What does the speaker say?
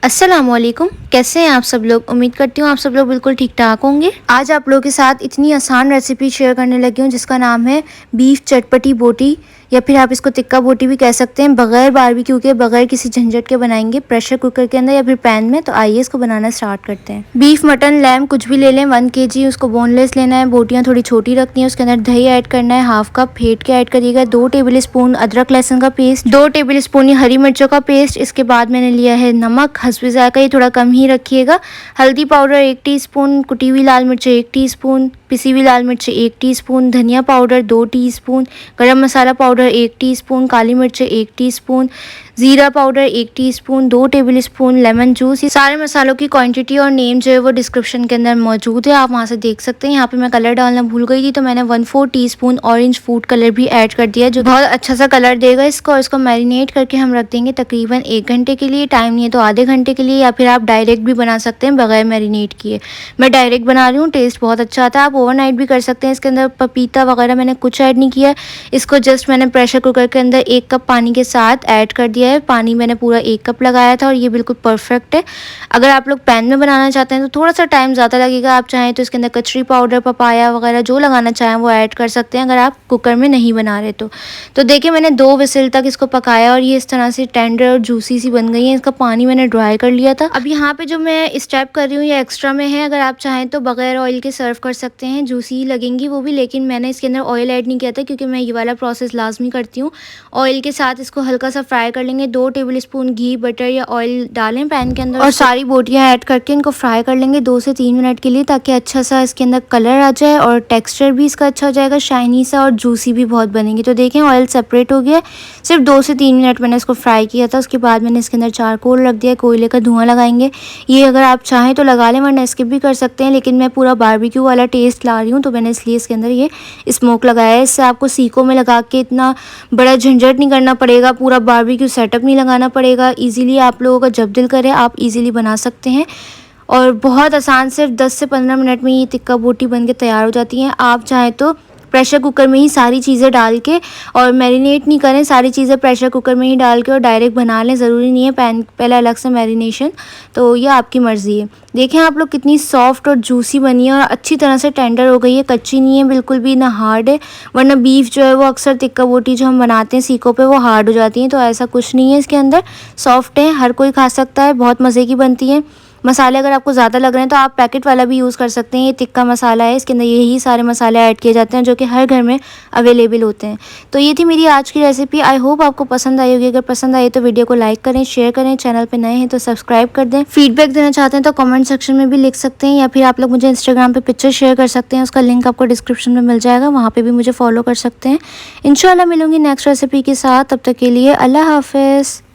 अस्सलामुअलैकुम, कैसे हैं आप सब लोग। उम्मीद करती हूँ आप सब लोग बिल्कुल ठीक ठाक होंगे। आज आप लोगों के साथ इतनी आसान रेसिपी शेयर करने लगी हूँ जिसका नाम है बीफ चटपटी बोटी, या फिर आप इसको टिक्का बोटी भी कह सकते हैं। बगैर बारबेक्यू के, बगैर किसी झंझट के बनाएंगे प्रेशर कुकर के अंदर या फिर पैन में। तो आइए इसको बनाना स्टार्ट करते हैं। बीफ, मटन, लैम कुछ भी ले लें, 1 kg उसको बोनलेस लेना है। बोटियाँ थोड़ी छोटी रखनी है। उसके अंदर दही ऐड करना है, हाफ कप फेंट के ऐड करिएगा। 2 टेबल स्पून अदरक लहसुन का पेस्ट, 2 टेबल स्पून हरी मिर्चों का पेस्ट। इसके बाद मैंने लिया है नमक, हस्बे जायका, ये थोड़ा कम ही रखिएगा। हल्दी पाउडर 1 टीस्पून, कुटी हुई लाल मिर्च 1 टीस्पून, पिसी हुई लाल मिर्च 1 टीस्पून, धनिया पाउडर 2 टीस्पून, गरम मसाला पाउडर 1 टीस्पून, काली मिर्च 1 टीस्पून, जीरा powder 1 teaspoon, 2 table spoon lemon juice. ये सारे मसालों की क्वांटिटी और नेम जो है वो डिस्क्रिप्शन के अंदर मौजूद है, आप वहाँ से देख सकते हैं। यहाँ पे मैं कलर डालना भूल गई थी तो मैंने 1/4 टीस्पून ऑरेंज फूड कलर भी ऐड कर दिया, जो बहुत अच्छा सा कलर देगा इसको। और इसको मैरिनेट करके हम रख देंगे तकरीबन 1 घंटे के लिए। टाइम नहीं है तो आधे घंटे के लिए, या फिर आप डायरेक्ट भी बना सकते हैं बगैर मैरिनेट किए। मैं डायरेक्ट बना रही हूँ, टेस्ट बहुत अच्छा आता है। आप ओवरनाइट भी कर सकते हैं। इसके अंदर पपीता वगैरह मैंने कुछ ऐड नहीं किया। इसको जस्ट मैंने प्रेशर कुकर के अंदर 1 कप पानी के साथ ऐड कर दिया है। पानी मैंने पूरा 1 कप लगाया था और ये बिल्कुल परफेक्ट है। अगर आप लोग पैन में बनाना चाहते हैं तो थोड़ा सा टाइम ज़्यादा लगेगा। आप चाहें तो इसके अंदर कचरी पाउडर, पपाया वगैरह जो लगाना चाहें वो ऐड कर सकते हैं, अगर आप कुकर में नहीं बना रहे तो देखिए मैंने 2 विसिल तक इसको पकाया और ये इस तरह से टेंडर और जूसी सी बन गई है। इसका पानी मैंने ड्राई कर लिया था। अब यहाँ पे जो मैं स्टेप कर रही हूँ ये एक्स्ट्रा में है, अगर आप चाहें तो बगैर ऑयल के सर्व कर सकते हैं, जूसी लगेंगी वो भी। लेकिन मैंने इसके अंदर ऑयल ऐड नहीं किया था क्योंकि मैं ये वाला प्रोसेस लाजमी करती हूँ। ऑयल के साथ इसको हल्का सा फ्राई कर लेंगे। 2 टेबल स्पून घी, बटर या ऑयल डालें पैन के अंदर और सारी बोटियाँ ऐड करके इनको फ्राई कर लेंगे 2 से 3 मिनट के लिए, ताकि अच्छा सा इसके अंदर कलर आ जाए और टेक्सचर भी इसका अच्छा हो जाएगा, शाइनी सा, और जूसी भी बहुत बनेगी। तो देखें ऑयल सेपरेट हो गया। सिर्फ 2 से 3 मिनट मैंने इसको फ्राई किया था। उसके बाद मैंने इसके अंदर चारकोल रख दिया, कोयले का धुआं लगाएंगे। ये अगर आप चाहें तो लगा लें, वरना स्किप भी कर सकते हैं, लेकिन मैं पूरा बारबेक्यू वाला टेस्ट ला रही हूँ तो मैंने इसलिए इसके अंदर ये स्मोक लगाया है। इससे आपको सीखों में लगा के इतना बड़ा झंझट नहीं करना पड़ेगा, पूरा बारबेक्यू सेटअप नहीं लगाना पड़ेगा। इजीली आप लोगों का जब दिल करे आप इजीली बना सकते हैं और बहुत आसान, सिर्फ 10 से 15 मिनट में ये टिक्का बोटी बन के तैयार हो जाती हैं। आप चाहें तो प्रेशर कुकर में ही सारी चीज़ें डाल के, और मैरिनेट नहीं करें, सारी चीज़ें प्रेशर कुकर में ही डाल के और डायरेक्ट बना लें, ज़रूरी नहीं है पैन पहले अलग से मैरिनेशन। तो ये आपकी मर्ज़ी है। देखें आप लोग कितनी सॉफ्ट और जूसी बनी है और अच्छी तरह से टेंडर हो गई है, कच्ची नहीं है बिल्कुल भी, ना हार्ड है। वरना बीफ जो है वो अक्सर टिक्का बोटी जो हम बनाते हैं सीखों पे वो हार्ड हो जाती हैं, तो ऐसा कुछ नहीं है। इसके अंदर सॉफ्ट है, हर कोई खा सकता है, बहुत मज़े की बनती है। मसाले अगर आपको ज़्यादा लग रहे हैं तो आप पैकेट वाला भी यूज़ कर सकते हैं। ये टिक्का मसाला है, इसके अंदर यही सारे मसाले ऐड किए जाते हैं जो कि हर घर में अवेलेबल होते हैं। तो ये थी मेरी आज की रेसिपी। आई होप आपको पसंद आई होगी। अगर पसंद आई तो वीडियो को लाइक करें, शेयर करें, चैनल पे नए हैं तो सब्सक्राइब कर दें। फीडबैक देना चाहते हैं तो कमेंट सेक्शन में भी लिख सकते हैं, या फिर आप लोग मुझे इंस्टाग्राम पर पिक्चर शेयर कर सकते हैं, उसका लिंक आपको डिस्क्रिप्शन में मिल जाएगा, वहाँ पर भी मुझे फॉलो कर सकते हैं। इंशाल्लाह मिलूंगी नेक्स्ट रेसिपी के साथ, तब तक के लिए अल्लाह हाफिज़।